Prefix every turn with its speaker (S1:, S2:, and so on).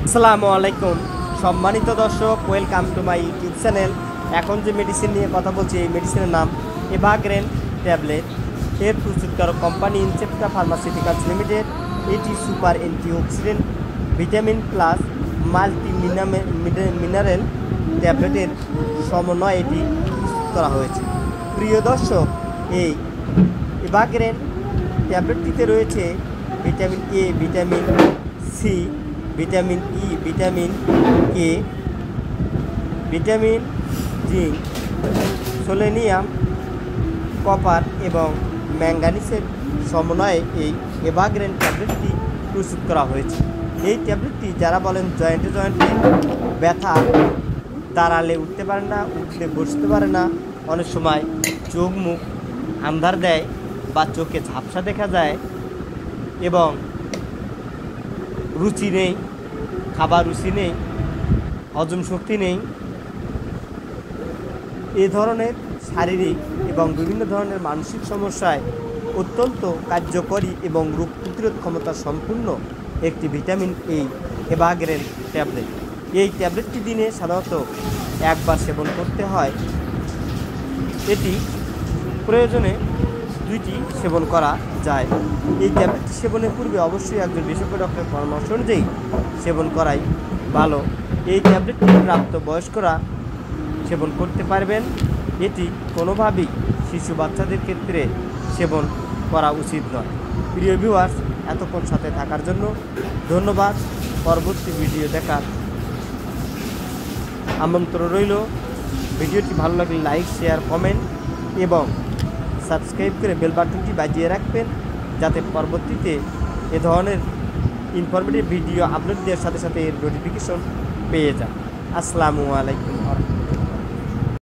S1: আসসালামু আলাইকুম সম্মানিত দর্শক, welcome to my YouTube channel. এখন যে মেডিসিন নিয়ে কথা বলছি, এই মেডিসিনের নাম এভাগ্রেন ট্যাবলেট। এর প্রস্তুতকারক কোম্পানি ইনসেপ্টা ফার্মাসিউটিক্যালস লিমিটেড। এটি super antioxidant vitamin plus multi mineral ট্যাবলেটের সমন্বয়ে এটি প্রস্তুত করা হয়েছে। প্রিয় দর্শক, এই এভাগ্রেন ট্যাবলেটটিতে রয়েছে vitamin A, vitamin C, vitamin E, vitamin K, vitamin zinc, selenium, copper এবং ম্যাঙ্গানিজের সমন্বয়ে এই এভাগ্রেন ট্যাবলেটটি প্রস্তুত করা হয়েছে। এই ট্যাবলেটটি যারা বলেন জয়েন্টে ব্যথা, দাঁড়ালে উঠতে পারে না, উঠলে বসতে পারে না, অনেক সময় চোখ মুখ আন্ধার দেয় বা চোখে ঝাপসা দেখা যায় এবং রুচি নেই, খাবার রুচি নেই, হজম শক্তি নেই, এ ধরনের শারীরিক এবং বিভিন্ন ধরনের মানসিক সমস্যায় অত্যন্ত কার্যকরী এবং রোগ প্রতিরোধ ক্ষমতা সম্পূর্ণ একটি ভিটামিন এই এভাগ্রেন ট্যাবলেট। এই ট্যাবলেটটি দিনে সাধারণত একবার সেবন করতে হয়। এটি প্রয়োজনে 2টি সেবন করা যায়। এই ট্যাবলেটটি সেবনের পূর্বে অবশ্যই একজন বিশেষজ্ঞ ডক্টরের পরামর্শ অনুযায়ী সেবন করাই ভালো। এই ট্যাবলেটটি প্রাপ্ত বয়স্করা সেবন করতে পারবেন। এটি কোনোভাবেই শিশু বাচ্চাদের ক্ষেত্রে সেবন করা উচিত নয়। প্রিয় ভিউয়ার্স, এতক্ষণ সাথে থাকার জন্য ধন্যবাদ। পরবর্তী ভিডিও দেখার আমন্ত্রণ রইল। ভিডিওটি ভালো লাগলে লাইক, শেয়ার, কমেন্ট এবং সাবস্ক্রাইব করে বেল বাটনটি বাজিয়ে রাখবেন, যাতে পরবর্তীতে এ ধরনের ইনফরমেটিভ ভিডিও আপলোড দেওয়ার সাথে সাথে এর নোটিফিকেশন পেয়ে যান। আসসালামু আলাইকুম।